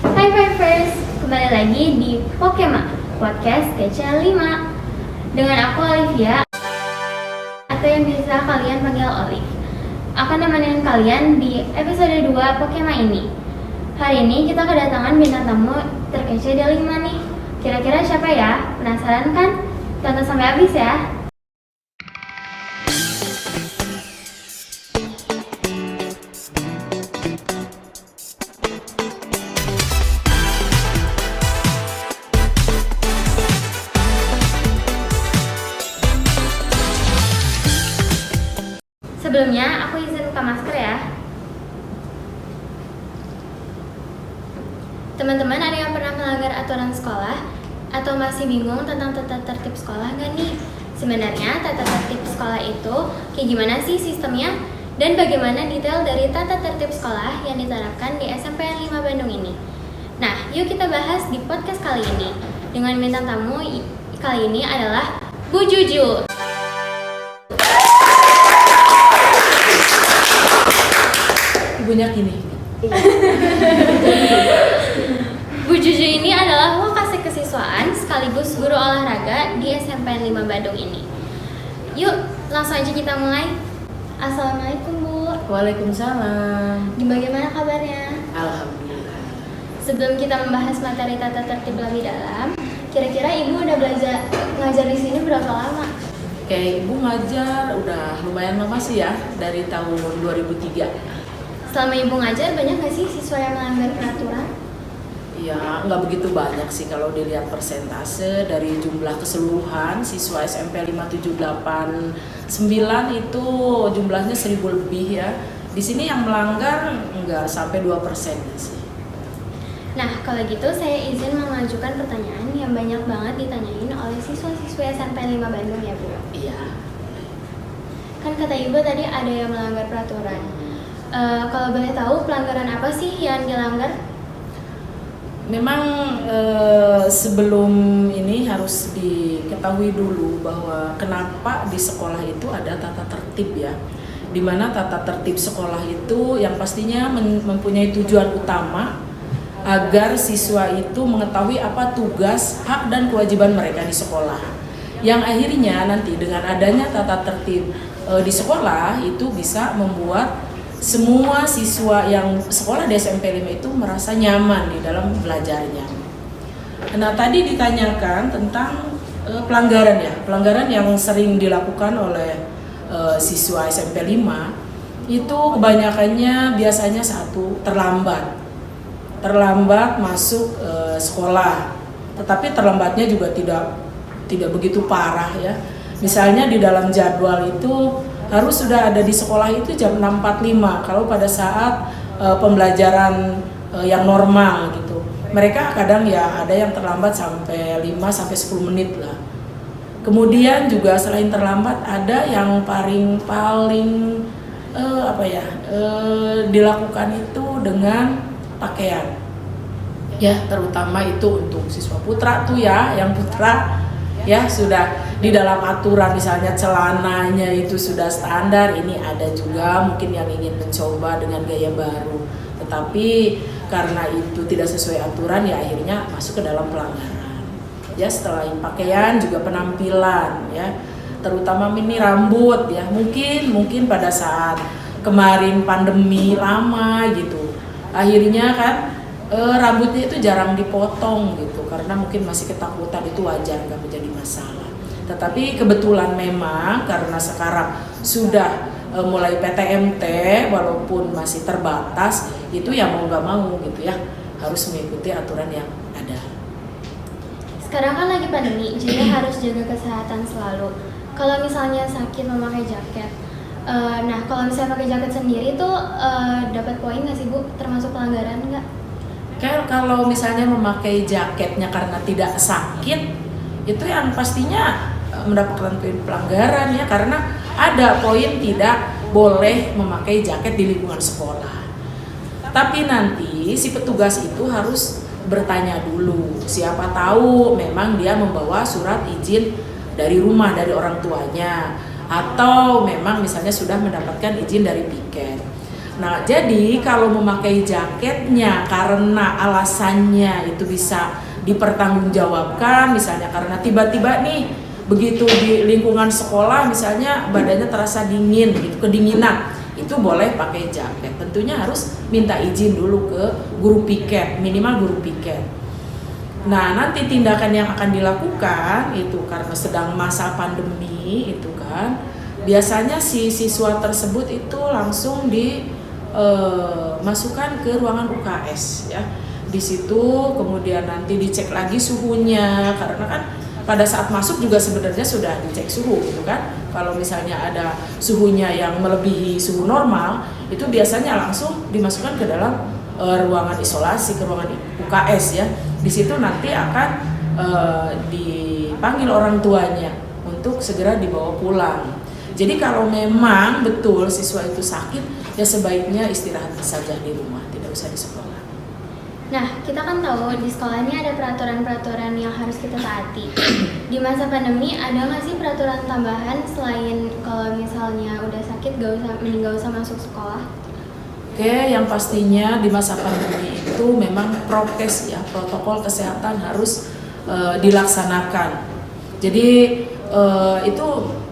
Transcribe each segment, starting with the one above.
Hai Fivers, kembali lagi di Pokema Podcast KC5 dengan aku Olivia atau yang bisa kalian panggil Olive. Akan nemenin kalian di episode 2 Pokema ini. Hari ini kita kedatangan bintang tamu terkece D5 nih. Kira-kira siapa ya? Penasaran kan? Tonton sampai habis ya. Sebelumnya, aku izin buka masker ya. Teman-teman, ada yang pernah melanggar aturan sekolah atau masih bingung tentang tata tertib sekolah nggak nih? Sebenarnya tata tertib sekolah itu kayak gimana sih sistemnya? Dan bagaimana detail dari tata tertib sekolah yang diterapkan di SMPN 5 Bandung ini? Nah, yuk kita bahas di podcast kali ini. Dengan bintang tamu kali ini adalah Bu Juju. Ibunya gini. Bu Juju ini adalah lokasi kesiswaan sekaligus guru olahraga di SMPN 5 Bandung ini. Yuk, langsung aja kita mulai. Assalamualaikum Bu. Waalaikumsalam. Bagaimana kabarnya? Alhamdulillah. Sebelum kita membahas materi tata tertib lebih dalam, kira-kira Ibu udah belajar ngajar di sini berapa lama? Oke, Ibu ngajar udah lumayan lama sih ya, dari tahun 2003. Selama Ibu ngajar, banyak nggak sih siswa yang melanggar peraturan? Ya, nggak begitu banyak sih kalau dilihat persentase dari jumlah keseluruhan siswa SMP 5789 itu jumlahnya 1000 lebih ya. Di sini yang melanggar nggak sampai 2% sih. Nah, kalau gitu saya izin mengajukan pertanyaan yang banyak banget ditanyain oleh siswa-siswa SMP 5 Bandung ya Bu. Iya. Kan kata Ibu tadi ada yang melanggar peraturan. Kalau boleh tahu pelanggaran apa sih yang dilanggar? Memang sebelum ini harus diketahui dulu bahwa kenapa di sekolah itu ada tata tertib ya. Di mana tata tertib sekolah itu yang pastinya mempunyai tujuan utama agar siswa itu mengetahui apa tugas, hak dan kewajiban mereka di sekolah. Yang akhirnya nanti dengan adanya tata tertib di sekolah itu bisa membuat semua siswa yang sekolah di SMP 5 itu merasa nyaman di dalam belajarnya. Nah, tadi ditanyakan tentang pelanggaran ya, pelanggaran yang sering dilakukan oleh siswa SMP 5 itu kebanyakannya biasanya satu, terlambat masuk sekolah, tetapi terlambatnya juga tidak begitu parah ya. Misalnya di dalam jadwal itu harus sudah ada di sekolah itu jam 6.45 kalau pada saat pembelajaran yang normal gitu. Mereka kadang ya ada yang terlambat sampai 5 sampai 10 menit lah. Kemudian juga selain terlambat ada yang paling dilakukan itu dengan pakaian. Ya, terutama itu untuk siswa putra tuh ya, yang putra ya sudah di dalam aturan misalnya celananya itu sudah standar, ini ada juga mungkin yang ingin mencoba dengan gaya baru, tetapi karena itu tidak sesuai aturan ya akhirnya masuk ke dalam pelanggaran. Ya, setelah pakaian juga penampilan ya, terutama mini rambut ya, mungkin pada saat kemarin pandemi lama gitu, akhirnya kan rambutnya itu jarang dipotong gitu karena mungkin masih ketakutan, itu wajar, nggak menjadi masalah. Tetapi kebetulan memang karena sekarang sudah mulai PTMT walaupun masih terbatas, itu ya mau nggak mau gitu ya harus mengikuti aturan yang ada. Sekarang kan lagi pandemi, jadi harus jaga kesehatan selalu. Kalau misalnya sakit memakai jaket, nah kalau misalnya pakai jaket sendiri tuh dapat poin nggak sih Bu? Termasuk pelanggaran nggak? Kalau misalnya memakai jaketnya karena tidak sakit, itu yang pastinya mendapatkan poin pelanggaran ya, karena ada poin tidak boleh memakai jaket di lingkungan sekolah. Tapi nanti si petugas itu harus bertanya dulu, siapa tahu memang dia membawa surat izin dari rumah, dari orang tuanya, atau memang misalnya sudah mendapatkan izin dari piket. Nah, jadi kalau memakai jaketnya karena alasannya itu bisa dipertanggungjawabkan, misalnya karena tiba-tiba nih begitu di lingkungan sekolah misalnya badannya terasa dingin, gitu, kedinginan, itu boleh pakai jaket. Tentunya harus minta izin dulu ke guru piket, minimal guru piket. Nah, nanti tindakan yang akan dilakukan itu karena sedang masa pandemi itu kan, biasanya si siswa tersebut itu langsung dimasukkan ke ruangan UKS ya. Di situ kemudian nanti dicek lagi suhunya, karena kan pada saat masuk juga sebenarnya sudah dicek suhu gitu kan. Kalau misalnya ada suhunya yang melebihi suhu normal, itu biasanya langsung dimasukkan ke dalam ruangan isolasi, ke ruangan UKS ya. Di situ nanti akan dipanggil orang tuanya untuk segera dibawa pulang. Jadi kalau memang betul siswa itu sakit, ya sebaiknya istirahat saja di rumah, tidak usah di sekolah. Nah, kita kan tahu di sekolah ini ada peraturan-peraturan yang harus kita taati. Di masa pandemi ada nggak sih peraturan tambahan selain kalau misalnya udah sakit mending gak usah masuk sekolah? Oke, yang pastinya di masa pandemi itu memang prokes ya, protokol kesehatan harus dilaksanakan. Jadi itu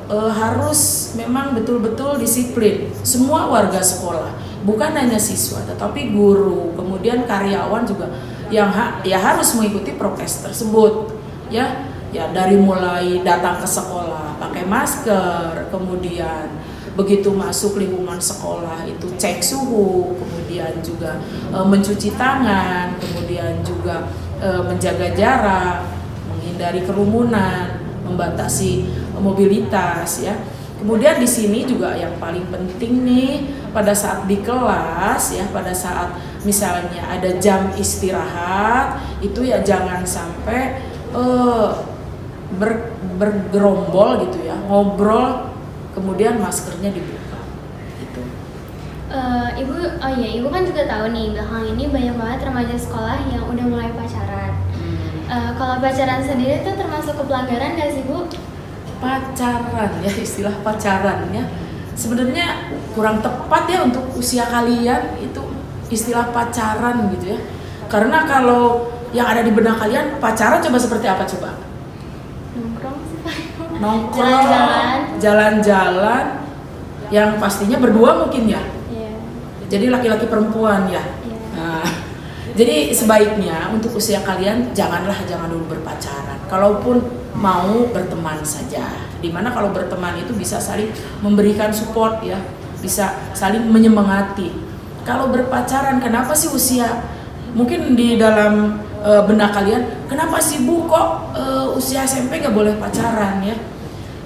harus memang betul-betul disiplin semua warga sekolah, bukan hanya siswa tetapi guru, kemudian karyawan juga yang harus mengikuti prokes tersebut ya dari mulai datang ke sekolah pakai masker, kemudian begitu masuk lingkungan sekolah itu cek suhu, kemudian juga mencuci tangan, kemudian juga menjaga jarak, menghindari kerumunan, membatasi mobilitas ya. Kemudian di sini juga yang paling penting nih pada saat di kelas ya, pada saat misalnya ada jam istirahat itu ya jangan sampai bergerombol gitu ya, ngobrol kemudian maskernya dibuka gitu. Ibu kan juga tahu nih belakang ini banyak banget remaja sekolah yang udah mulai pacaran. Kalau pacaran sendiri itu termasuk pelanggaran nggak sih Bu? Pacaran ya, istilah pacaran ya sebenarnya kurang tepat ya untuk usia kalian itu istilah pacaran gitu ya, karena kalau yang ada di benak kalian pacaran coba seperti apa coba? Nongkrong, jalan-jalan yang pastinya berdua mungkin ya. Jadi laki-laki perempuan ya. Nah, jadi sebaiknya untuk usia kalian jangan dulu berpacaran. Kalaupun mau berteman saja. Dimana kalau berteman itu bisa saling memberikan support ya, bisa saling menyemangati. Kalau berpacaran kenapa sih usia? Mungkin di dalam benak kalian, kenapa sih Bu kok usia SMP nggak boleh pacaran ya?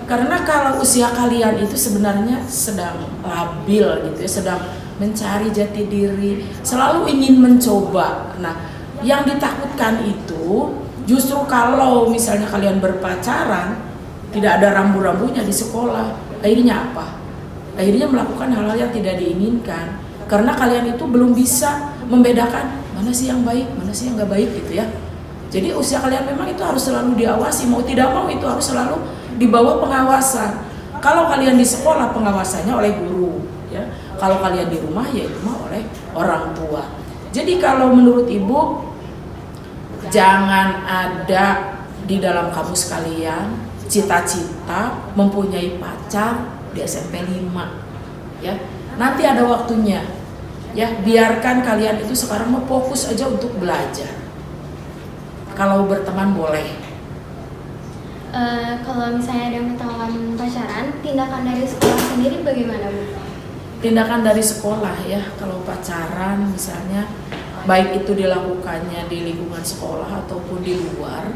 Karena kalau usia kalian itu sebenarnya sedang labil gitu ya, sedang mencari jati diri, selalu ingin mencoba. Nah, yang ditakutkan itu justru kalau misalnya kalian berpacaran, tidak ada rambu-rambunya di sekolah, akhirnya apa? Akhirnya melakukan hal-hal yang tidak diinginkan, karena kalian itu belum bisa membedakan mana sih yang baik, mana sih yang nggak baik gitu ya. Jadi usia kalian memang itu harus selalu diawasi, mau tidak mau itu harus selalu di bawah pengawasan. Kalau kalian di sekolah pengawasannya oleh guru, ya. Kalau kalian di rumah ya itu mah oleh orang tua. Jadi kalau menurut Ibu jangan ada di dalam kamus kalian cita-cita mempunyai pacar di SMP 5 ya. Nanti ada waktunya ya, biarkan kalian itu sekarang mau fokus aja untuk belajar. Kalau berteman boleh. Kalau misalnya ada yang ketahuan pacaran, tindakan dari sekolah sendiri bagaimana Bu? Tindakan dari sekolah ya, kalau pacaran misalnya baik itu dilakukannya di lingkungan sekolah ataupun di luar,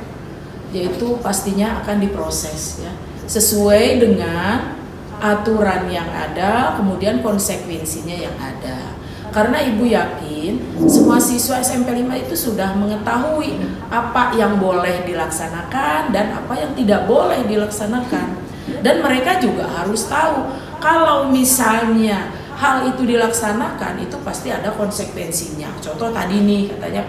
yaitu pastinya akan diproses ya sesuai dengan aturan yang ada, kemudian konsekuensinya yang ada. Karena Ibu yakin semua siswa SMP 5 itu sudah mengetahui apa yang boleh dilaksanakan dan apa yang tidak boleh dilaksanakan. Dan mereka juga harus tahu kalau misalnya hal itu dilaksanakan itu pasti ada konsekuensinya. Contoh tadi nih katanya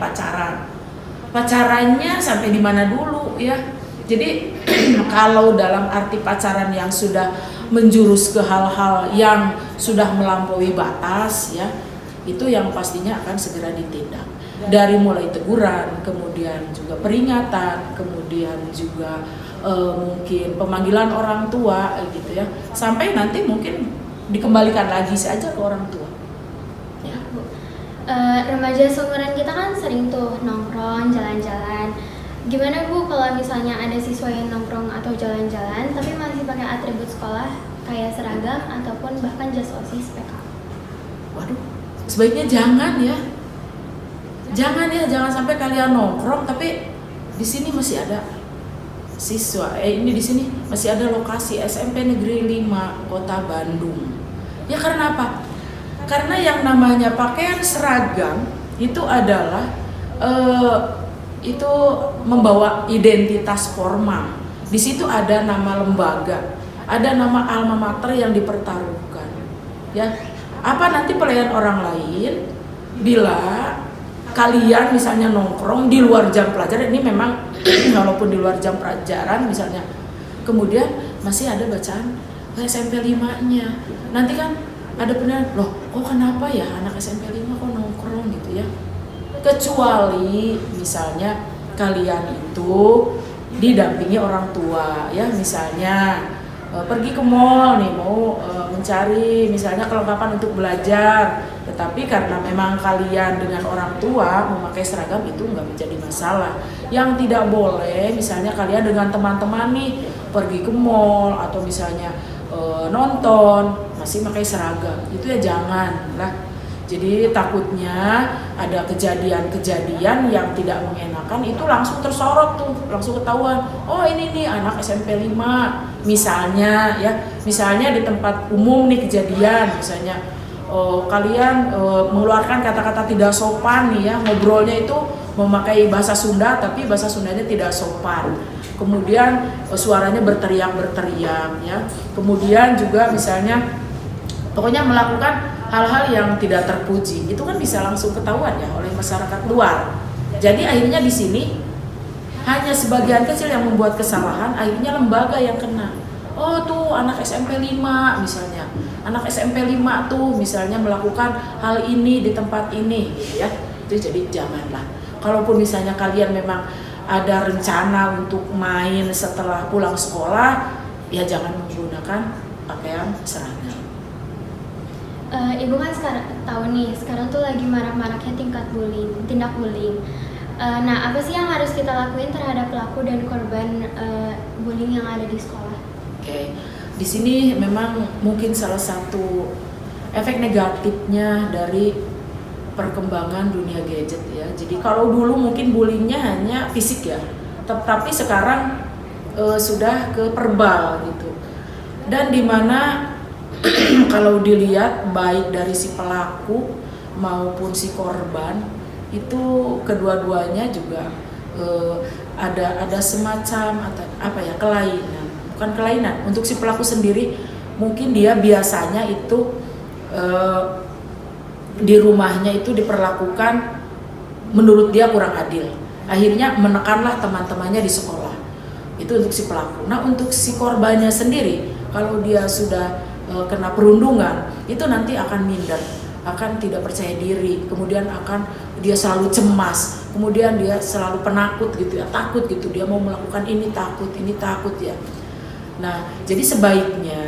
pacarannya sampai di mana dulu ya. Jadi kalau dalam arti pacaran yang sudah menjurus ke hal-hal yang sudah melampaui batas ya, itu yang pastinya akan segera ditindak. Dari mulai teguran, kemudian juga peringatan, kemudian juga mungkin pemanggilan orang tua gitu ya, sampai nanti mungkin dikembalikan lagi saja ke orang tua. Ya, Bu. Remaja seumuran kita kan sering tuh nongkrong, jalan-jalan. Gimana Bu kalau misalnya ada siswa yang nongkrong atau jalan-jalan tapi masih pakai atribut sekolah kayak seragam ataupun bahkan jas OSIS PK? Waduh, sebaiknya jangan ya. Jangan sampai kalian nongkrong tapi di sini masih ada siswa. Ini di sini masih ada lokasi SMP Negeri 5 Kota Bandung. Ya karena apa? Karena yang namanya pakaian seragam itu adalah itu membawa identitas formal. Di situ ada nama lembaga, ada nama alma mater yang dipertaruhkan. Ya, apa nanti penilaian orang lain bila kalian misalnya nongkrong di luar jam pelajaran, ini memang walaupun di luar jam pelajaran misalnya, kemudian masih ada bacaan SMP 5-nya. Nanti kan ada penilaian, loh kok kenapa ya anak SMP 5 kok nongkrong gitu ya. Kecuali misalnya kalian itu didampingi orang tua ya, misalnya pergi ke mall nih mau mencari misalnya kelengkapan untuk belajar, tetapi karena memang kalian dengan orang tua memakai seragam itu nggak menjadi masalah. Yang tidak boleh misalnya kalian dengan teman-teman nih pergi ke mall atau misalnya nonton masih pakai seragam, itu ya jangan lah. Jadi takutnya ada kejadian-kejadian yang tidak mengenakan, itu langsung tersorot tuh, langsung ketahuan. Oh ini nih anak SMP 5 misalnya ya. Misalnya di tempat umum nih kejadian, misalnya kalian mengeluarkan kata-kata tidak sopan nih ya, ngobrolnya itu memakai bahasa Sunda tapi bahasa Sundanya tidak sopan. Kemudian suaranya berteriak-berteriak ya. Kemudian juga misalnya pokoknya melakukan hal-hal yang tidak terpuji, itu kan bisa langsung ketahuan ya oleh masyarakat luar. Jadi akhirnya di sini hanya sebagian kecil yang membuat kesalahan, akhirnya lembaga yang kena. Oh tuh anak SMP 5 misalnya, anak SMP 5 tuh misalnya melakukan hal ini di tempat ini gitu ya. Itu jadi janganlah. Kalaupun misalnya kalian memang ada rencana untuk main setelah pulang sekolah, ya jangan menggunakan pakaian seragam. Ibu kan sekarang tahu nih, sekarang tuh lagi marak-maraknya tindak bullying. Nah, apa sih yang harus kita lakuin terhadap pelaku dan korban bullying yang ada di sekolah? Oke, di sini memang mungkin salah satu efek negatifnya dari perkembangan dunia gadget ya. Jadi kalau dulu mungkin bullyingnya hanya fisik ya, tapi sekarang sudah ke verbal gitu. Dan di mana kalau dilihat baik dari si pelaku maupun si korban itu kedua-duanya juga ada semacam kelainan. Bukan kelainan, untuk si pelaku sendiri mungkin dia biasanya itu di rumahnya itu diperlakukan menurut dia kurang adil, akhirnya menekanlah teman-temannya di sekolah. Itu untuk si pelaku. Nah untuk si korbannya sendiri, kalau dia sudah kena perundungan, itu nanti akan minder, akan tidak percaya diri, kemudian akan dia selalu cemas, kemudian dia selalu penakut gitu ya, takut gitu, dia mau melakukan ini takut ya. Nah jadi sebaiknya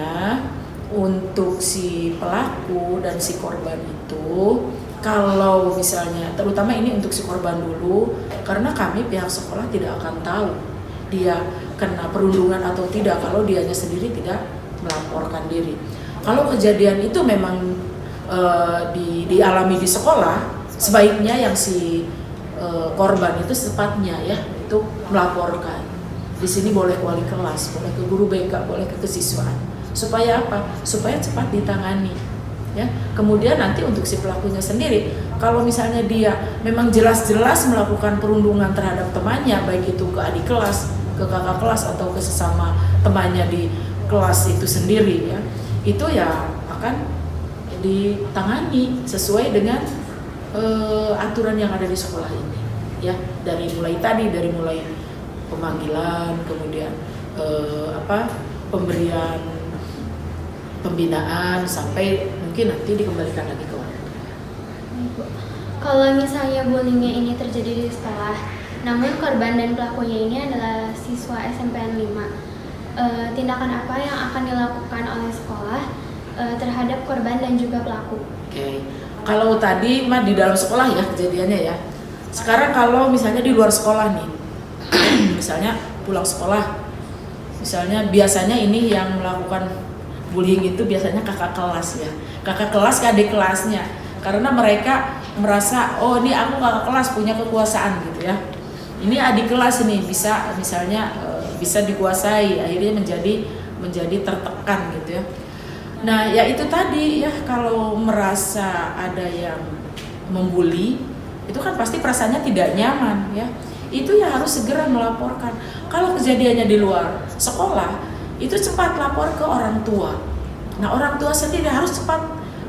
untuk si pelaku dan si korban itu, kalau misalnya terutama ini untuk si korban dulu, karena kami pihak sekolah tidak akan tahu dia kena perundungan atau tidak kalau dianya sendiri tidak melaporkan diri. Kalau kejadian itu memang dialami di sekolah, sebaiknya yang si korban itu secepatnya ya itu melaporkan. Di sini boleh ke wali kelas, boleh ke guru BK, boleh ke kesiswaan. Supaya apa? Supaya cepat ditangani. Ya. Kemudian nanti untuk si pelakunya sendiri, kalau misalnya dia memang jelas-jelas melakukan perundungan terhadap temannya, baik itu ke adik kelas, ke kakak kelas atau ke sesama temannya di kelas itu sendiri ya, itu ya akan ditangani sesuai dengan aturan yang ada di sekolah ini ya, dari mulai pemanggilan, kemudian pemberian pembinaan sampai mungkin nanti dikembalikan lagi ke orang tua. Ibu, kalau misalnya bullyingnya ini terjadi di sekolah, namun korban dan pelakunya ini adalah siswa SMPN 5, tindakan apa yang akan dilakukan oleh sekolah terhadap korban dan juga pelaku? Oke, kalau tadi mah di dalam sekolah ya kejadiannya ya. Sekarang kalau misalnya di luar sekolah nih, misalnya pulang sekolah, misalnya biasanya ini yang melakukan bullying itu biasanya kakak kelas ya, kakak kelas ke adik kelasnya, karena mereka merasa oh ini aku kakak kelas punya kekuasaan gitu ya. Ini adik kelas ini bisa misalnya bisa dikuasai, akhirnya menjadi tertekan gitu ya. Nah ya itu tadi ya, kalau merasa ada yang membuli itu kan pasti perasaannya tidak nyaman ya. Itu ya harus segera melaporkan. Kalau kejadiannya di luar sekolah, itu cepat lapor ke orang tua. Nah orang tua sendiri harus cepat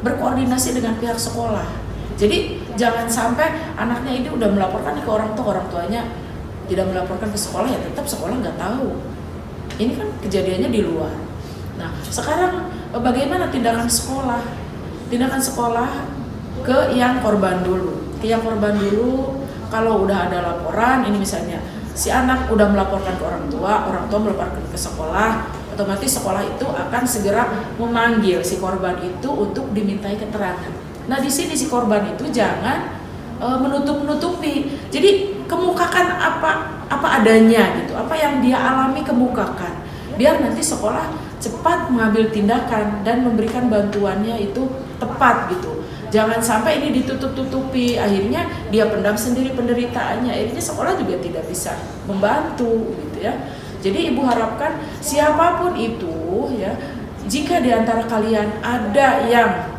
berkoordinasi dengan pihak sekolah. Jadi jangan sampai anaknya ini udah melaporkan ke orang tuanya tidak melaporkan ke sekolah, ya tetap sekolah nggak tahu. Ini kan kejadiannya di luar. Nah sekarang bagaimana tindakan sekolah? Tindakan sekolah ke yang korban dulu. Ke yang korban dulu. Kalau udah ada laporan, ini misalnya si anak udah melaporkan ke orang tua melaporkan ke sekolah, otomatis sekolah itu akan segera memanggil si korban itu untuk dimintai keterangan. Nah di sini si korban itu jangan menutup-nutupi. Jadi kemukakan apa adanya gitu, apa yang dia alami kemukakan. Biar nanti sekolah cepat mengambil tindakan dan memberikan bantuannya itu tepat gitu. Jangan sampai ini ditutup-tutupi, akhirnya dia pendam sendiri penderitaannya, akhirnya sekolah juga tidak bisa membantu gitu ya. Jadi ibu harapkan siapapun itu ya, jika di antara kalian ada yang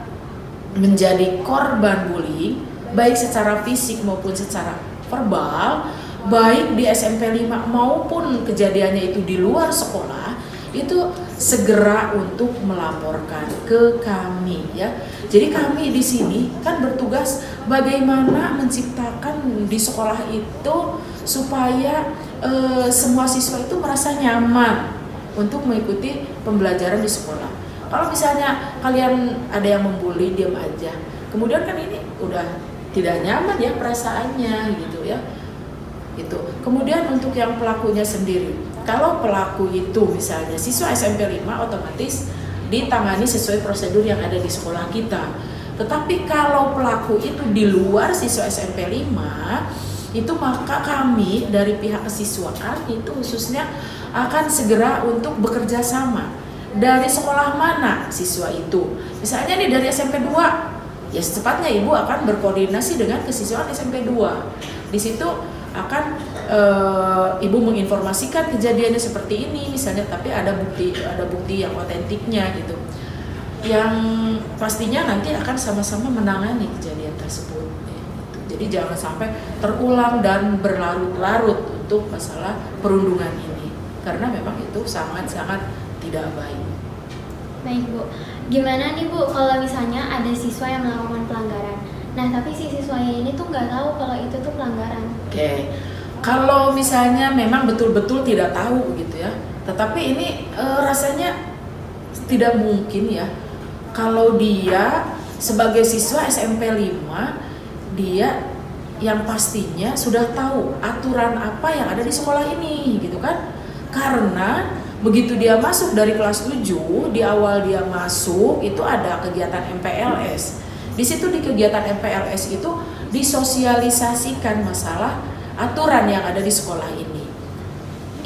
menjadi korban bullying, baik secara fisik maupun secara verbal, baik di SMP 5 maupun kejadiannya itu di luar sekolah, itu segera untuk melaporkan ke kami ya. Jadi kami di sini kan bertugas bagaimana menciptakan di sekolah itu supaya semua siswa itu merasa nyaman untuk mengikuti pembelajaran di sekolah. Kalau misalnya kalian ada yang membuli, diam aja. Kemudian kan ini udah tidak nyaman ya perasaannya gitu ya. Itu. Kemudian untuk yang pelakunya sendiri, kalau pelaku itu misalnya siswa SMP 5 otomatis ditangani sesuai prosedur yang ada di sekolah kita. Tetapi kalau pelaku itu di luar siswa SMP 5, itu maka kami dari pihak kesiswaan itu khususnya akan segera untuk bekerja sama. Dari sekolah mana siswa itu? Misalnya nih dari SMP 2, ya secepatnya ibu akan berkoordinasi dengan kesiswaan SMP 2. Di situ akan ibu menginformasikan kejadiannya seperti ini misalnya, tapi ada bukti yang otentiknya gitu, yang pastinya nanti akan sama-sama menangani kejadian tersebut gitu. Jadi jangan sampai terulang dan berlarut-larut untuk masalah perundungan ini, karena memang itu sangat-sangat tidak baik. Baik Bu, gimana nih Bu kalau misalnya ada siswa yang melakukan pelanggaran, nah tapi si siswanya ini tuh nggak tahu kalau itu tuh pelanggaran? Oke. Kalau misalnya memang betul-betul tidak tahu gitu ya, tetapi ini rasanya tidak mungkin ya, kalau dia sebagai siswa SMP 5, dia yang pastinya sudah tahu aturan apa yang ada di sekolah ini gitu kan. Karena begitu dia masuk dari kelas 7, di awal dia masuk itu ada kegiatan MPLS. Di situ di kegiatan MPLS itu disosialisasikan masalah aturan yang ada di sekolah ini.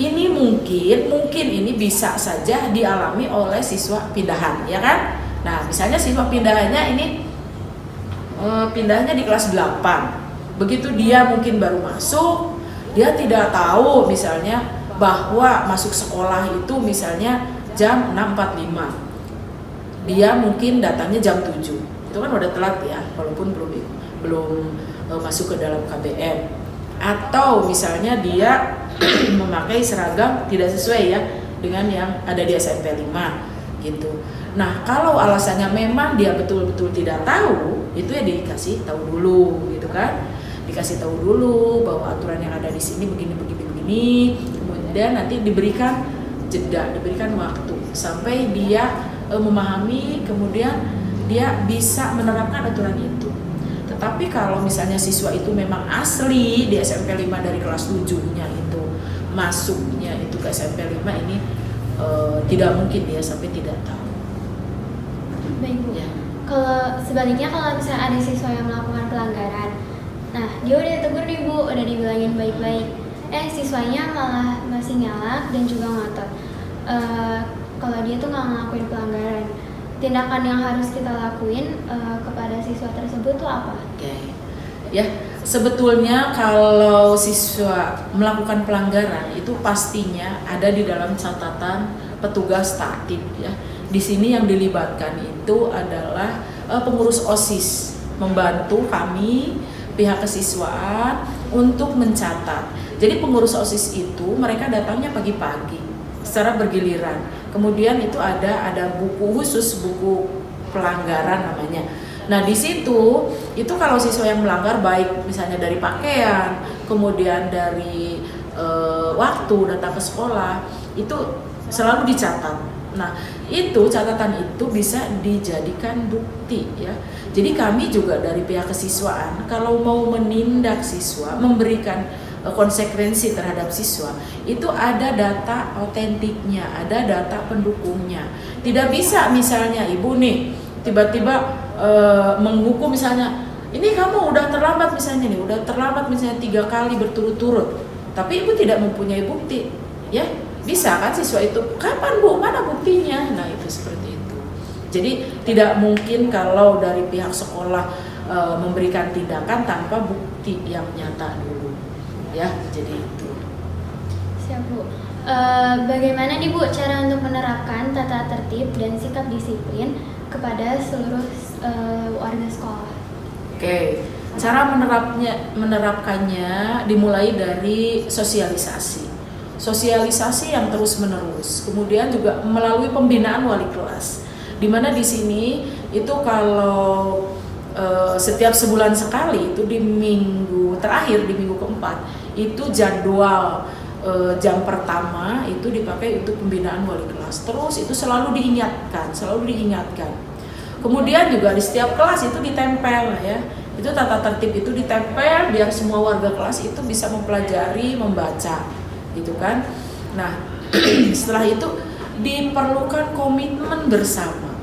Ini mungkin ini bisa saja dialami oleh siswa pindahan, ya kan? Nah, misalnya siswa pindahannya ini pindahnya di kelas 8. Begitu dia mungkin baru masuk, dia tidak tahu misalnya bahwa masuk sekolah itu misalnya jam 6.45. Dia mungkin datangnya jam 7. Itu kan udah telat ya, walaupun belum masuk ke dalam KBM. Atau misalnya dia memakai seragam tidak sesuai ya dengan yang ada di SMP 5 gitu. Nah, kalau alasannya memang dia betul-betul tidak tahu, itu ya dikasih tahu dulu gitu kan. Dikasih tahu dulu bahwa aturan yang ada di sini begini. Kemudian nanti diberikan jeda, diberikan waktu sampai dia memahami, kemudian dia bisa menerapkan aturan itu. Tetapi kalau misalnya siswa itu memang asli di SMP 5 dari kelas 7-nya itu masuknya itu ke SMP 5 ini tidak mungkin dia sampai tidak tahu. Baik Bu. Ya. Kalau sebaliknya kalau misalnya ada siswa yang melakukan pelanggaran, nah dia udah ditegur nih Bu, udah dibilangin baik-baik, siswanya malah masih nyalak dan juga ngotot. Kalau dia tuh nggak ngelakuin pelanggaran, tindakan yang harus kita lakuin kepada siswa tersebut tuh apa? Oke. Ya, sebetulnya kalau siswa melakukan pelanggaran itu pastinya ada di dalam catatan petugas tatib ya. Di sini yang dilibatkan itu adalah pengurus OSIS, membantu kami pihak kesiswaan untuk mencatat. Jadi pengurus OSIS itu mereka datangnya pagi-pagi secara bergiliran. Kemudian itu ada buku khusus, buku pelanggaran namanya. Nah di situ itu kalau siswa yang melanggar baik misalnya dari pakaian, kemudian dari waktu datang ke sekolah itu selalu dicatat. Nah itu catatan itu bisa dijadikan bukti ya. Jadi kami juga dari pihak kesiswaan kalau mau menindak siswa, memberikan konsekuensi terhadap siswa itu ada data autentiknya, ada data pendukungnya. Tidak bisa misalnya ibu nih tiba-tiba menghukum misalnya ini kamu udah terlambat misalnya nih, udah terlambat misalnya 3 kali berturut-turut, tapi ibu tidak mempunyai bukti, ya bisa kan siswa itu kapan Bu, mana buktinya? Nah itu seperti itu. Jadi tidak mungkin kalau dari pihak sekolah memberikan tindakan tanpa bukti yang nyata dulu, ya jadi itu. Siap Bu. Bagaimana nih Bu cara untuk menerapkan tata tertib dan sikap disiplin kepada seluruh warga sekolah? Oke, cara menerapkannya dimulai dari sosialisasi. Sosialisasi yang terus menerus. Kemudian juga melalui pembinaan wali kelas. Dimana di sini itu kalau setiap sebulan sekali itu di minggu terakhir, di minggu keempat itu jadwal jam pertama itu dipakai untuk pembinaan wali kelas. Terus itu selalu diingatkan. Kemudian juga di setiap kelas itu ditempel ya. Itu tata tertib itu ditempel biar semua warga kelas itu bisa mempelajari, membaca, gitu kan. Nah, setelah itu diperlukan komitmen bersama,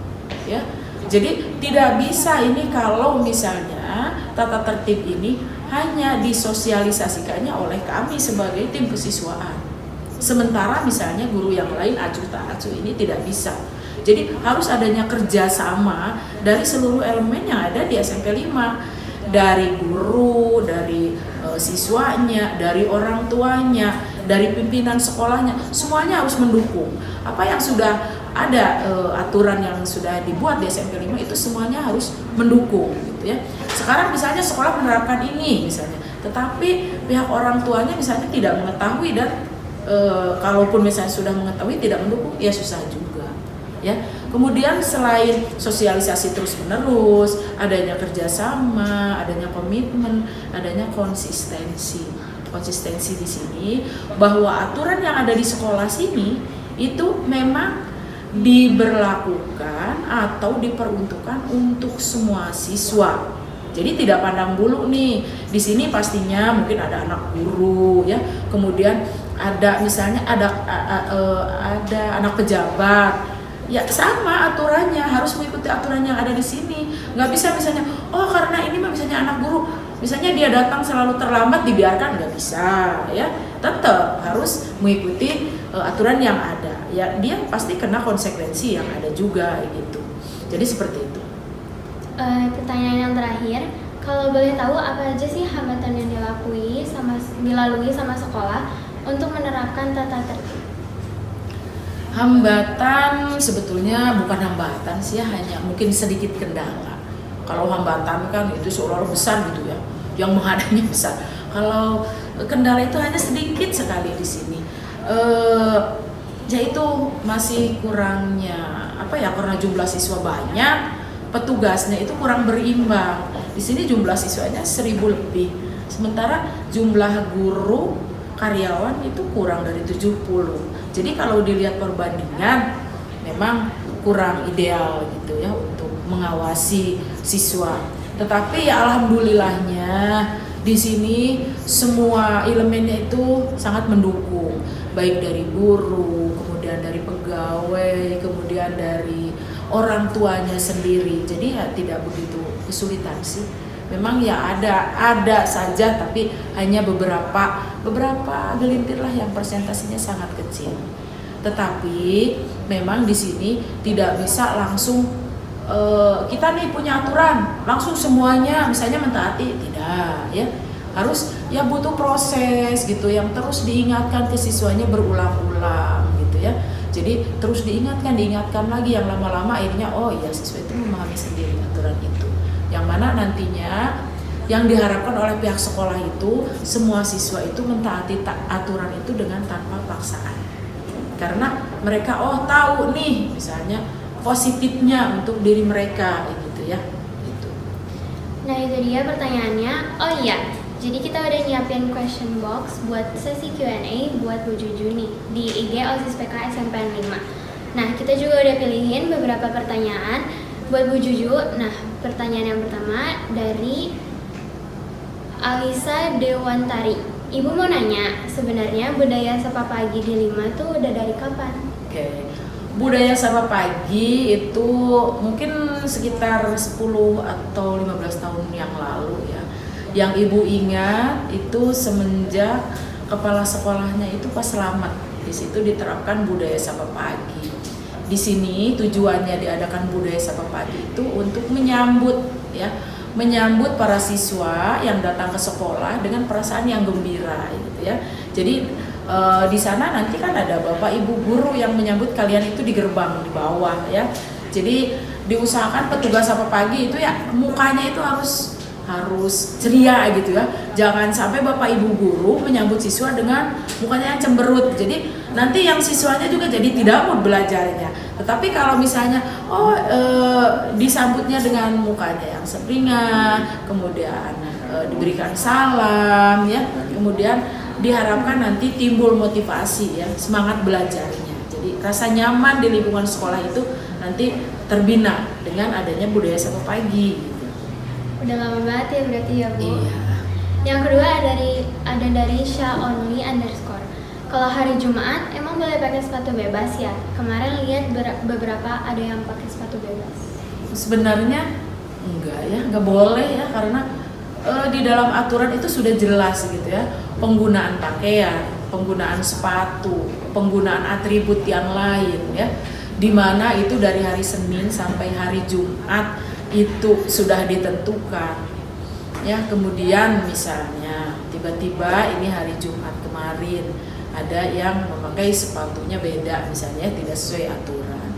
ya. Jadi tidak bisa ini kalau misalnya tata tertib ini hanya disosialisasikannya oleh kami sebagai tim kesiswaan. Sementara misalnya guru yang lain acuh tak acuh ini tidak bisa. Jadi harus adanya kerjasama dari seluruh elemen yang ada di SMP 5. Dari guru, dari siswanya, dari orang tuanya, dari pimpinan sekolahnya, semuanya harus mendukung. Apa yang sudah ada aturan yang sudah dibuat di SMP 5 itu semuanya harus mendukung gitu ya. Sekarang misalnya sekolah menerapkan ini misalnya, tetapi pihak orang tuanya misalnya tidak mengetahui dan kalaupun misalnya sudah mengetahui tidak mendukung, ya susah juga ya. Kemudian selain sosialisasi terus menerus, adanya kerjasama, adanya komitmen, adanya konsistensi. Konsistensi di sini bahwa aturan yang ada di sekolah sini itu memang diberlakukan atau diperuntukkan untuk semua siswa. Jadi tidak pandang bulu nih. Di sini pastinya mungkin ada anak guru ya. Kemudian ada misalnya ada anak pejabat. Ya sama aturannya, harus mengikuti aturan yang ada di sini. Nggak bisa misalnya, oh karena ini misalnya anak guru, misalnya dia datang selalu terlambat dibiarkan, nggak bisa ya. Tetap harus mengikuti aturan yang ada. Ya dia pasti kena konsekuensi yang ada juga gitu. Jadi seperti itu. Pertanyaan yang terakhir, kalau boleh tahu apa aja sih hambatan yang dilalui sama sekolah untuk menerapkan tata tertib? Hambatan sebetulnya bukan hambatan sih ya, hanya mungkin sedikit kendala. Kalau hambatan kan itu seolah-olah besar gitu ya, yang menghadapnya besar. Kalau kendala itu hanya sedikit sekali di sini. Yaitu masih kurangnya karena jumlah siswa banyak, petugasnya itu kurang berimbang. Di sini jumlah siswanya 1.000 lebih, sementara jumlah guru karyawan itu kurang dari 70. Jadi kalau dilihat perbandingan memang kurang ideal gitu ya untuk mengawasi siswa. Tetapi ya alhamdulillahnya di sini semua elemennya itu sangat mendukung, baik dari guru, kemudian dari pegawai, kemudian dari orang tuanya sendiri. Jadi ya tidak begitu kesulitan sih. Memang ya ada saja, tapi hanya beberapa gelintir lah yang persentasenya sangat kecil. Tetapi memang di sini tidak bisa langsung kita nih punya aturan langsung semuanya misalnya mentaati, tidak ya, harus ya butuh proses gitu yang terus diingatkan ke siswanya berulang-ulang gitu ya. Jadi terus diingatkan lagi, yang lama-lama akhirnya oh iya siswa itu memahami sendiri aturan itu, yang mana nantinya yang diharapkan oleh pihak sekolah itu semua siswa itu mentaati aturan itu dengan tanpa paksaan, karena mereka oh tahu nih misalnya positifnya untuk diri mereka gitu ya gitu. Nah itu dia pertanyaannya. Oh iya, jadi kita udah nyiapin question box buat sesi Q&A buat Bu Juju nih di IG OSIS PK SMPN 5. Nah kita juga udah pilihin beberapa pertanyaan buat Bu Juju. Nah pertanyaan yang pertama dari Alisa Dewantari. Ibu mau nanya, sebenarnya budaya sapa pagi di 5 tuh udah dari kapan? Oke. Budaya sapa pagi itu mungkin sekitar 10 atau 15 tahun yang lalu ya. Yang Ibu ingat itu semenjak kepala sekolahnya itu Pak Selamat. Di situ diterapkan budaya sapa pagi. Di sini tujuannya diadakan budaya sapa pagi itu untuk menyambut para siswa yang datang ke sekolah dengan perasaan yang gembira gitu ya. Jadi di sana nanti kan ada bapak ibu guru yang menyambut kalian itu di gerbang di bawah ya. Jadi diusahakan petugas sapa pagi itu ya mukanya itu harus ceria gitu ya. Jangan sampai bapak ibu guru menyambut siswa dengan mukanya yang cemberut. Jadi nanti yang siswanya juga jadi tidak mood belajarnya. Tetapi kalau misalnya disambutnya dengan mukanya yang sempringan, kemudian diberikan salam ya, kemudian diharapkan nanti timbul motivasi ya, semangat belajarnya. Jadi rasa nyaman di lingkungan sekolah itu nanti terbina dengan adanya budaya sapa pagi gitu. Udah lama banget ya berarti ya Bu. Iya. Yang kedua ada dari Sha_only_. Kalau hari Jumat emang boleh pakai sepatu bebas ya? Kemarin lihat beberapa ada yang pakai sepatu bebas. Sebenarnya enggak ya, enggak boleh ya, karena di dalam aturan itu sudah jelas gitu ya, penggunaan pakaian, penggunaan sepatu, penggunaan atribut yang lain ya, dimana itu dari hari Senin sampai hari Jumat itu sudah ditentukan ya. Kemudian misalnya tiba-tiba ini hari Jumat kemarin ada yang memakai sepatunya beda misalnya, tidak sesuai aturan,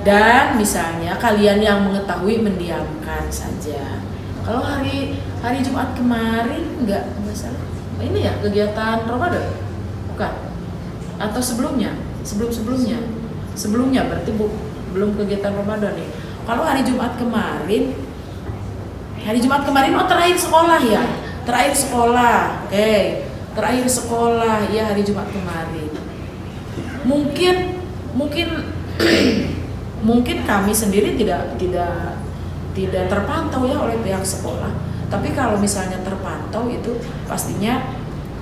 dan misalnya kalian yang mengetahui mendiamkan saja. Kalau hari Jumat kemarin enggak salah. Ini ya kegiatan Ramadan? Bukan? Atau sebelumnya? Sebelumnya berarti belum kegiatan Ramadan nih. Kalau hari Jumat kemarin oh terakhir sekolah ya? Terakhir sekolah. Oke. Terakhir sekolah ya hari Jumat kemarin. Mungkin kami sendiri tidak terpantau ya oleh pihak sekolah. Tapi kalau misalnya terpantau itu pastinya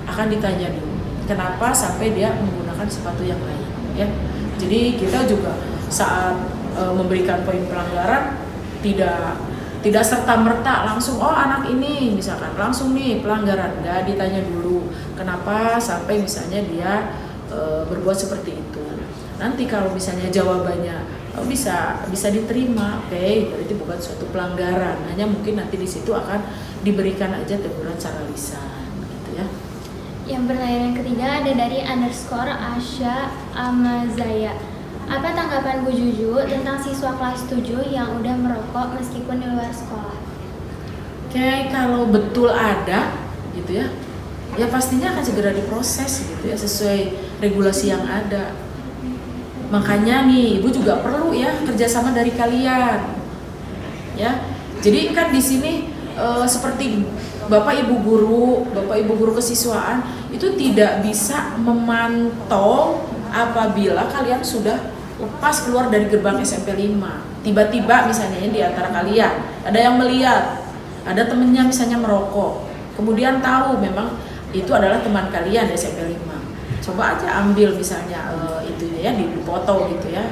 akan ditanya dulu kenapa sampai dia menggunakan sepatu yang lain ya. Jadi kita juga saat memberikan poin pelanggaran tidak serta-merta langsung oh anak ini misalkan langsung nih pelanggaran, enggak, ditanya dulu kenapa sampai misalnya dia berbuat seperti itu. Nanti kalau misalnya jawabannya bisa diterima, oke, berarti bukan suatu pelanggaran, hanya mungkin nanti di situ akan diberikan aja teguran secara lisan gitu ya. Yang pertanyaan ketiga ada dari _Asya Amazaya. Apa tanggapan Bu Juju tentang siswa kelas 7 yang udah merokok meskipun di luar sekolah? Oke, kalau betul ada gitu ya pastinya akan segera diproses gitu ya sesuai regulasi yang ada. Makanya nih Ibu juga perlu ya kerjasama dari kalian ya. Jadi kan di sini seperti Bapak Ibu guru kesiswaan itu tidak bisa memantau apabila kalian sudah pas keluar dari gerbang SMP 5, tiba-tiba misalnya di antara kalian ada yang melihat, ada temennya misalnya merokok, kemudian tahu memang itu adalah teman kalian di SMP 5. Coba aja ambil misalnya itu ya, dipoto gitu ya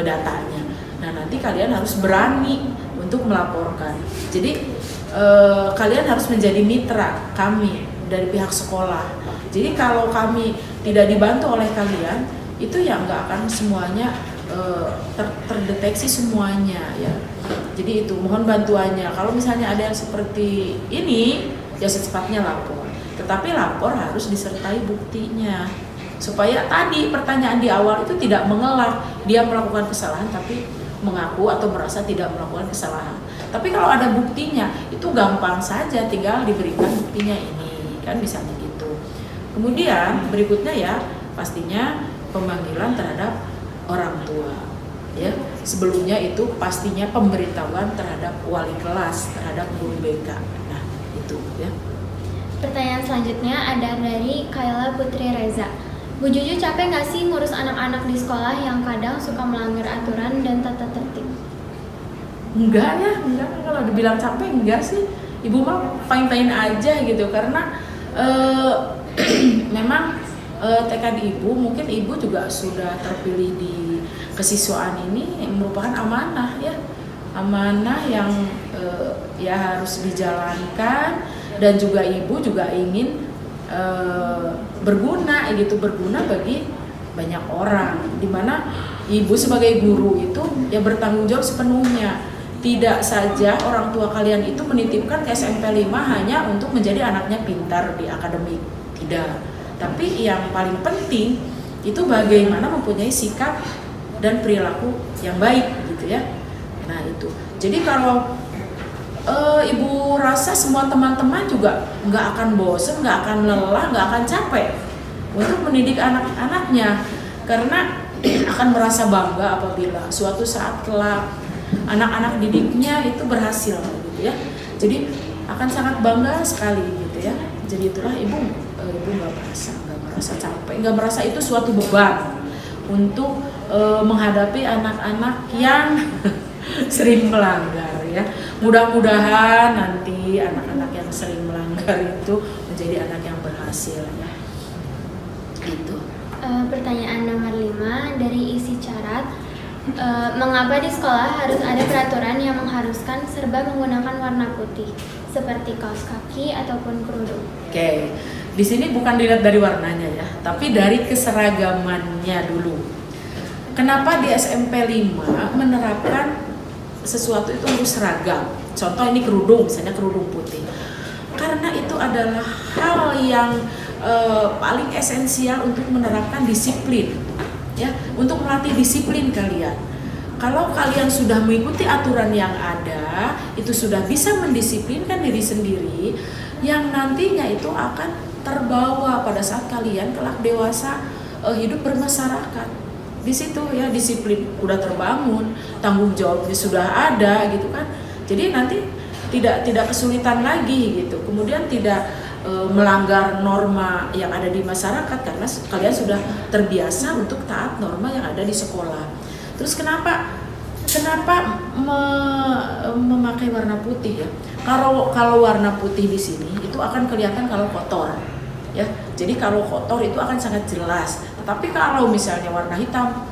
datanya. Nah nanti kalian harus berani untuk melaporkan. Jadi kalian harus menjadi mitra kami dari pihak sekolah. Jadi kalau kami tidak dibantu oleh kalian, itu ya nggak akan semuanya terdeteksi semuanya ya. Jadi itu mohon bantuannya. Kalau misalnya ada yang seperti ini, ya secepatnya lapor. Tetapi lapor harus disertai buktinya. Supaya tadi pertanyaan di awal itu tidak mengelak dia melakukan kesalahan tapi mengaku atau merasa tidak melakukan kesalahan. Tapi kalau ada buktinya itu gampang saja, tinggal diberikan buktinya ini, kan misalnya gitu. Kemudian berikutnya ya pastinya pemanggilan terhadap orang tua ya. Sebelumnya itu pastinya pemberitahuan terhadap wali kelas, terhadap guru BK. Nah itu ya. Pertanyaan selanjutnya ada dari Kayla Putri Reza. Bu Juju capek nggak sih ngurus anak-anak di sekolah yang kadang suka melanggar aturan dan tata tertib? Enggak ya, enggak. Kalau dibilang capek enggak sih. Ibu mah fine-fine aja gitu karena memang tekad ibu, mungkin ibu juga sudah terpilih di kesiswaan ini merupakan amanah ya. Amanah yang ya harus dijalankan, dan juga ibu juga ingin berguna bagi banyak orang, dimana ibu sebagai guru itu ya bertanggung jawab sepenuhnya. Tidak saja orang tua kalian itu menitipkan ke SMP 5 hanya untuk menjadi anaknya pintar di akademik, tidak. Tapi yang paling penting itu bagaimana mempunyai sikap dan perilaku yang baik gitu ya. Nah itu. Jadi kalau ibu rasa semua teman-teman juga nggak akan bosen, nggak akan lelah, nggak akan capek untuk mendidik anak-anaknya, karena akan merasa bangga apabila suatu saat kelak anak-anak didiknya itu berhasil gitu ya. Jadi akan sangat bangga sekali gitu ya. Jadi itulah ibu nggak merasa capek, nggak merasa itu suatu beban untuk menghadapi anak-anak yang sering melanggar ya. Mudah-mudahan nanti anak-anak yang sering melanggar itu menjadi anak yang berhasil ya. Itu. Pertanyaan nomor 5 dari isi carat. Mengapa di sekolah harus ada peraturan yang mengharuskan serba menggunakan warna putih seperti kaos kaki ataupun kerudung? Oke. Di sini bukan dilihat dari warnanya ya, tapi dari keseragamannya dulu. Kenapa di SMP 5 menerapkan sesuatu itu harus seragam? Contoh ini kerudung, misalnya kerudung putih. Karena itu adalah hal yang paling esensial untuk menerapkan disiplin, ya, untuk melatih disiplin kalian. Kalau kalian sudah mengikuti aturan yang ada, itu sudah bisa mendisiplinkan diri sendiri, yang nantinya itu akan terbawa pada saat kalian kelak dewasa hidup bermasyarakat. Di situ ya disiplin udah terbangun, tanggung jawabnya sudah ada gitu kan. Jadi nanti tidak kesulitan lagi gitu. Kemudian tidak melanggar norma yang ada di masyarakat karena kalian sudah terbiasa untuk taat norma yang ada di sekolah. Terus kenapa memakai warna putih ya? Kalau warna putih di sini itu akan kelihatan kalau kotor. Ya, jadi kalau kotor itu akan sangat jelas. Tapi kalau misalnya warna hitam,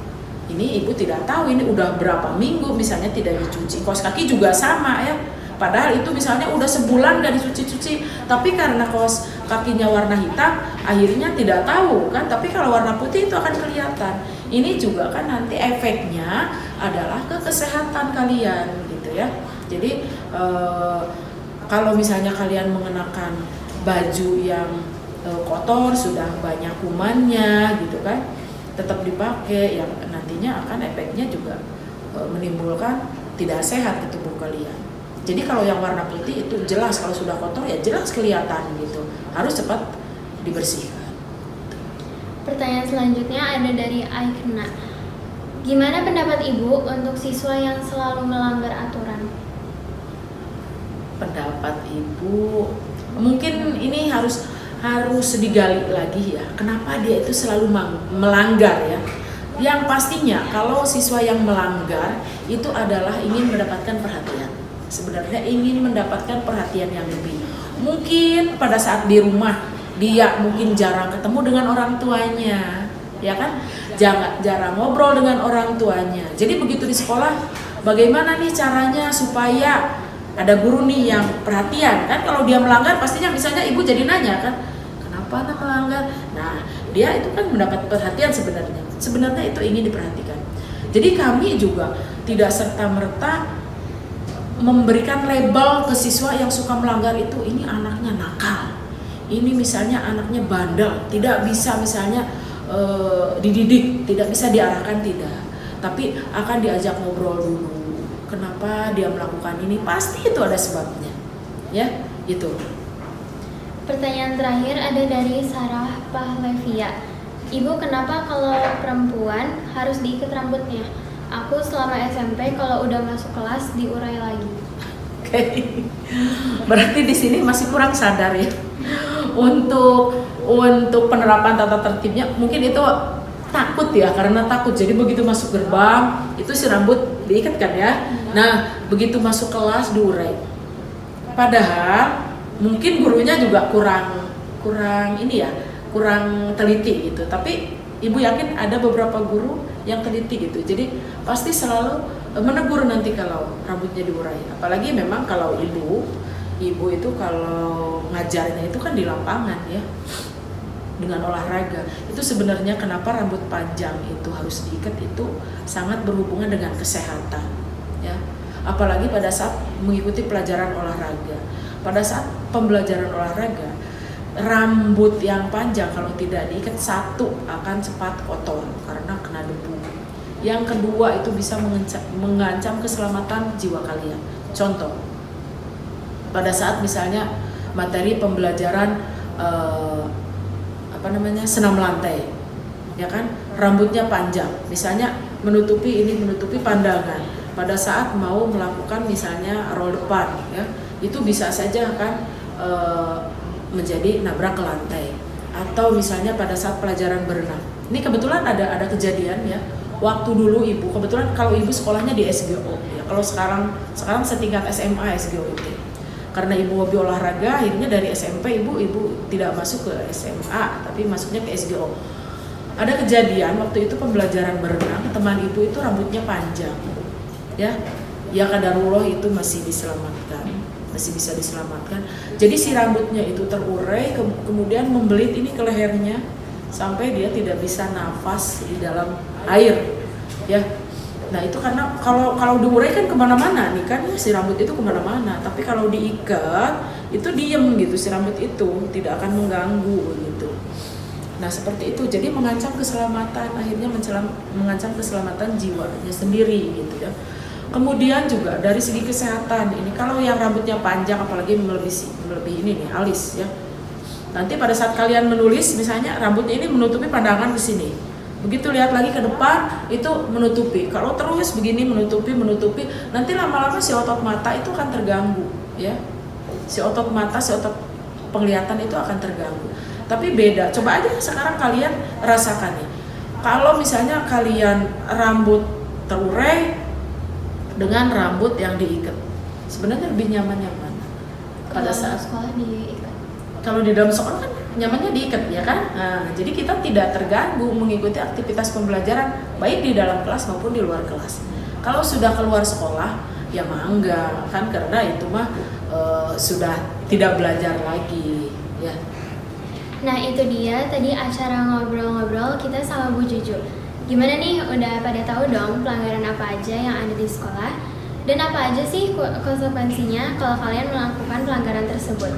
ini ibu tidak tahu ini udah berapa minggu misalnya tidak dicuci. Kaos kaki juga sama ya. Padahal itu misalnya udah sebulan gak dicuci-cuci. Tapi karena kaos kakinya warna hitam, akhirnya tidak tahu kan. Tapi kalau warna putih itu akan kelihatan. Ini juga kan nanti efeknya adalah ke kesehatan kalian gitu ya. Jadi kalau misalnya kalian mengenakan baju yang kotor, sudah banyak kumannya gitu kan, tetap dipakai, yang nantinya akan efeknya juga menimbulkan tidak sehat di tubuh kalian. Jadi kalau yang warna putih itu jelas, kalau sudah kotor ya jelas kelihatan gitu, harus cepat dibersihkan. Pertanyaan selanjutnya ada dari Aikna. Gimana pendapat ibu untuk siswa yang selalu melanggar aturan? Pendapat ibu mungkin ini harus digali lagi ya, kenapa dia itu selalu melanggar ya. Yang pastinya kalau siswa yang melanggar itu adalah ingin mendapatkan perhatian. Sebenarnya ingin mendapatkan perhatian yang lebih. Mungkin pada saat di rumah dia mungkin jarang ketemu dengan orang tuanya, ya kan? Jarang ngobrol dengan orang tuanya. Jadi begitu di sekolah, bagaimana nih caranya supaya ada guru nih yang perhatian kan? Kalau dia melanggar pastinya misalnya ibu jadi nanya kan, kenapa anak melanggar? Nah, dia itu kan mendapat perhatian sebenarnya. Sebenarnya itu ingin diperhatikan. Jadi kami juga tidak serta-merta memberikan label ke siswa yang suka melanggar itu, ini anaknya nakal, ini misalnya anaknya bandel, tidak bisa misalnya dididik, tidak bisa diarahkan, tidak. Tapi akan diajak ngobrol dulu. Kenapa dia melakukan ini? Pasti itu ada sebabnya. Ya, itu. Pertanyaan terakhir ada dari Sarah Pahlevia. Ibu, kenapa kalau perempuan harus diikat rambutnya? Aku selama SMP kalau udah masuk kelas diurai lagi. Oke. Berarti di sini masih kurang sadar ya. Untuk penerapan tata tertibnya mungkin itu takut ya, karena takut. Jadi begitu masuk gerbang itu si rambut diikat kan ya. Nah, begitu masuk kelas diurai. Padahal mungkin gurunya juga kurang ini ya, kurang teliti gitu. Tapi ibu yakin ada beberapa guru yang teliti gitu. Jadi pasti selalu menegur nanti kalau rambutnya diurai. Apalagi memang kalau ibu itu kalau ngajarnya itu kan di lapangan ya, dengan olahraga. Itu sebenarnya kenapa rambut panjang itu harus diikat itu sangat berhubungan dengan kesehatan ya. Apalagi pada saat mengikuti pelajaran olahraga. Pada saat pembelajaran olahraga, rambut yang panjang kalau tidak diikat, satu akan cepat kotor karena kena debu. Yang kedua itu bisa mengancam keselamatan jiwa kalian. Contoh, pada saat misalnya materi pembelajaran senam lantai, ya kan, rambutnya panjang, misalnya menutupi pandangan. Pada saat mau melakukan misalnya roll depan, ya, itu bisa saja kan menjadi nabrak ke lantai. Atau misalnya pada saat pelajaran berenang. Ini kebetulan ada kejadian ya. Waktu dulu ibu, kebetulan kalau ibu sekolahnya di SGO ya. Kalau sekarang setingkat SMA SGO itu. Karena ibu hobi olahraga, akhirnya dari SMP ibu tidak masuk ke SMA, tapi masuknya ke SGO. Ada kejadian waktu itu pembelajaran berenang, teman ibu itu rambutnya panjang. Ya qadarullah itu masih bisa diselamatkan. Jadi si rambutnya itu terurai, kemudian membelit ini ke lehernya sampai dia tidak bisa nafas di dalam air, ya. Nah itu karena kalau diurai kan kemana-mana nih kan ya, si rambut itu kemana-mana. Tapi kalau diikat itu diem gitu, si rambut itu tidak akan mengganggu gitu. Nah seperti itu, jadi mengancam keselamatan, akhirnya mengancam keselamatan jiwanya sendiri gitu ya. Kemudian juga dari segi kesehatan ini, kalau yang rambutnya panjang apalagi melebihi ini nih alis ya. Nanti pada saat kalian menulis misalnya rambutnya ini menutupi pandangan ke sini. Begitu lihat lagi ke depan itu menutupi. Kalau terus begini menutupi, nanti lama-lama si otot mata itu akan terganggu ya. Si otot mata, si otot penglihatan itu akan terganggu. Tapi beda. Coba aja sekarang kalian rasakan nih. Kalau misalnya kalian rambut terurai dengan rambut yang diikat, sebenarnya lebih nyaman yang mana? Pada saat sekolah diikat. Kalau di dalam sekolah kan nyamannya diikat ya kan? Nah, jadi kita tidak terganggu mengikuti aktivitas pembelajaran baik di dalam kelas maupun di luar kelas. Kalau sudah keluar sekolah ya mangga kan, karena itu mah sudah tidak belajar lagi ya. Nah itu dia tadi acara ngobrol-ngobrol kita sama Bu Juju. Gimana nih, udah pada tahu dong pelanggaran apa aja yang ada di sekolah? Dan apa aja sih konsekuensinya kalau kalian melakukan pelanggaran tersebut?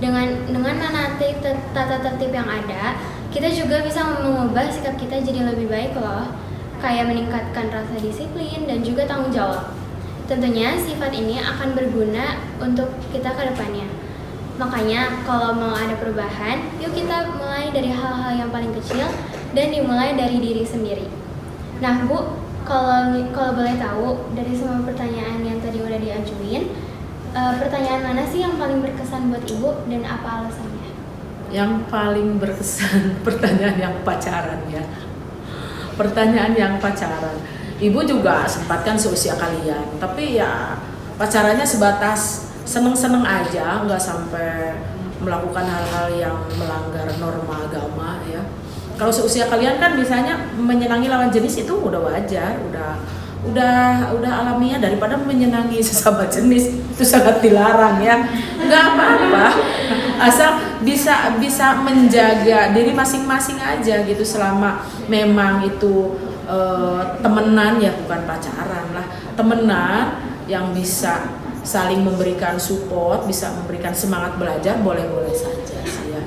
Dengan menaati tata tertib yang ada, kita juga bisa mengubah sikap kita jadi lebih baik loh. Kayak meningkatkan rasa disiplin dan juga tanggung jawab. Tentunya sifat ini akan berguna untuk kita ke depannya. Makanya kalau mau ada perubahan, yuk kita mulai dari hal-hal yang paling kecil dan dimulai dari diri sendiri. Nah Bu, kalau boleh tahu dari semua pertanyaan yang tadi udah diajuin, pertanyaan mana sih yang paling berkesan buat Ibu dan apa alasannya? Yang paling berkesan pertanyaan yang pacaran ya. pertanyaan yang pacaran. Ibu juga sempatkan seusia kalian, tapi ya pacarannya sebatas seneng-seneng aja, nggak sampai melakukan hal-hal yang melanggar norma agama ya. Kalau seusia kalian kan biasanya menyenangi lawan jenis itu udah wajar, udah alamiah, daripada menyenangi sesama jenis itu sangat dilarang ya. Nggak apa-apa, asal bisa menjaga diri masing-masing aja gitu, selama memang itu temenan ya, bukan pacaran lah, temenan yang bisa saling memberikan support, bisa memberikan semangat belajar, boleh-boleh saja sih ya.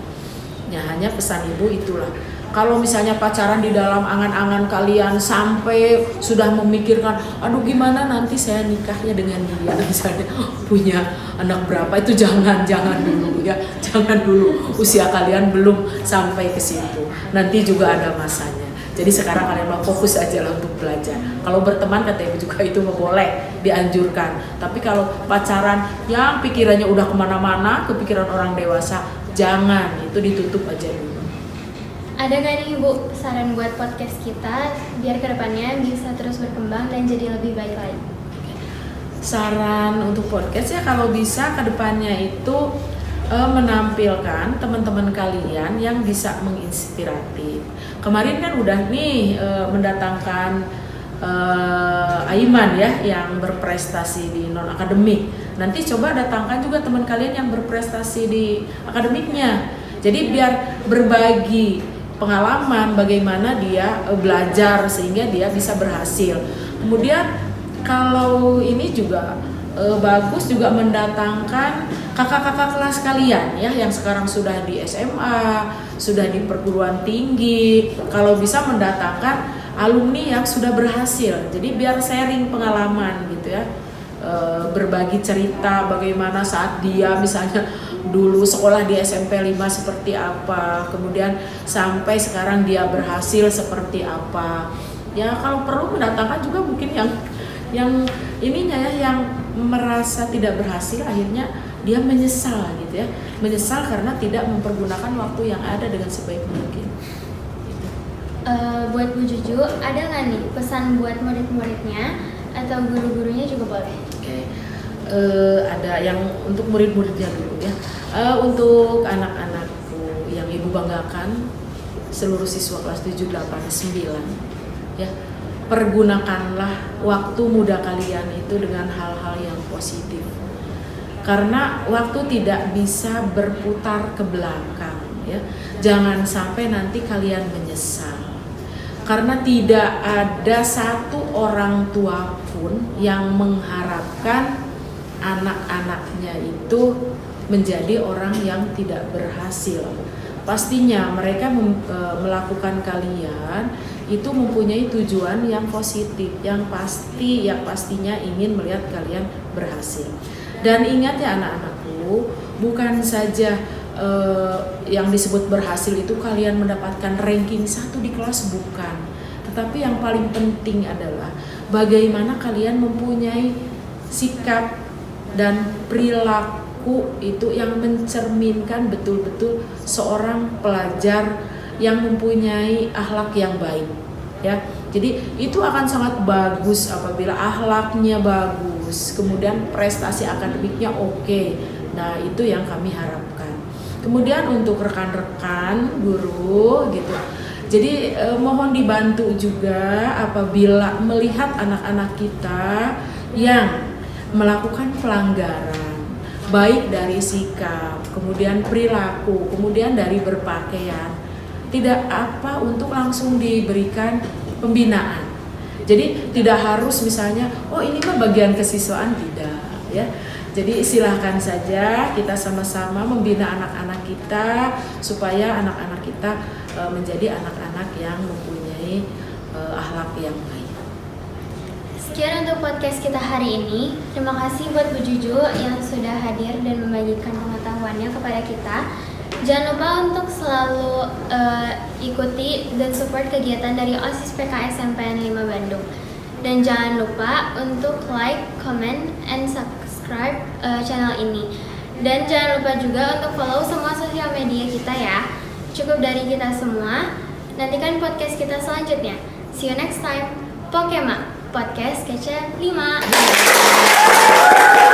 Ya hanya pesan ibu itulah, kalau misalnya pacaran di dalam angan-angan kalian sampai sudah memikirkan, aduh gimana nanti saya nikahnya dengan dia, misalnya punya anak berapa, itu jangan dulu ya, jangan dulu, usia kalian belum sampai ke situ, nanti juga ada masanya. Jadi sekarang kalian mau fokus aja lah untuk belajar. Kalau berteman kata ibu juga itu boleh, dianjurkan. Tapi kalau pacaran yang pikirannya udah kemana-mana, kepikiran orang dewasa, jangan, itu ditutup aja dulu. Ada gak nih Ibu saran buat podcast kita biar kedepannya bisa terus berkembang dan jadi lebih baik lagi? Saran untuk podcast ya, kalau bisa kedepannya itu menampilkan teman-teman kalian yang bisa menginspiratif. Kemarin kan udah nih mendatangkan Aiman ya yang berprestasi di non akademik. Nanti coba datangkan juga teman kalian yang berprestasi di akademiknya. Jadi biar berbagi pengalaman bagaimana dia belajar sehingga dia bisa berhasil. Kemudian kalau ini juga bagus juga mendatangkan kakak-kakak kelas kalian ya yang sekarang sudah di SMA, sudah di perguruan tinggi. Kalau bisa mendatangkan alumni yang sudah berhasil. Jadi biar sharing pengalaman gitu ya. Berbagi cerita bagaimana saat dia misalnya dulu sekolah di SMP 5 seperti apa, kemudian sampai sekarang dia berhasil seperti apa. Ya kalau perlu mendatangkan juga mungkin yang ininya ya, yang merasa tidak berhasil akhirnya dia menyesal gitu ya, menyesal karena tidak mempergunakan waktu yang ada dengan sebaik mungkin. Buat Bu Juju, ada nggak nih pesan buat murid-muridnya atau guru-gurunya juga boleh? Oke. Ada yang untuk murid-muridnya dulu ya. Untuk anak-anakku yang ibu banggakan, seluruh siswa kelas 7, 8, 9 ya. Pergunakanlah waktu muda kalian itu dengan hal-hal yang positif. Karena waktu tidak bisa berputar ke belakang ya. Jangan sampai nanti kalian menyesal. Karena tidak ada satu orang tua pun yang mengharapkan anak-anaknya itu menjadi orang yang tidak berhasil. Pastinya mereka melakukan kalian itu mempunyai tujuan yang positif, yang pastinya ingin melihat kalian berhasil. Dan ingat ya anak-anakku, bukan saja yang disebut berhasil itu kalian mendapatkan ranking 1 di kelas, bukan. Tetapi yang paling penting adalah bagaimana kalian mempunyai sikap dan perilaku itu yang mencerminkan betul-betul seorang pelajar yang mempunyai akhlak yang baik ya. Jadi itu akan sangat bagus apabila akhlaknya bagus, kemudian prestasi akademiknya oke. Nah, itu yang kami harapkan. Kemudian untuk rekan-rekan guru gitu. Jadi mohon dibantu juga apabila melihat anak-anak kita yang melakukan pelanggaran, baik dari sikap, kemudian perilaku, kemudian dari berpakaian, tidak apa untuk langsung diberikan pembinaan. Jadi tidak harus misalnya, oh ini mah bagian kesiswaan, tidak ya. Jadi silahkan saja kita sama-sama membina anak-anak kita supaya anak-anak kita menjadi anak-anak yang mempunyai akhlak yang baik. Sekian untuk podcast kita hari ini. Terima kasih buat Bu Juju yang sudah hadir dan membagikan pengetahuannya kepada kita. Jangan lupa untuk selalu ikuti dan support kegiatan dari OSIS PKS SMPN 5 Bandung. Dan jangan lupa untuk like, comment, and subscribe channel ini. Dan jangan lupa juga untuk follow semua sosial media kita ya. Cukup dari kita semua. Nantikan podcast kita selanjutnya. See you next time. Pokema, podcast kece 5.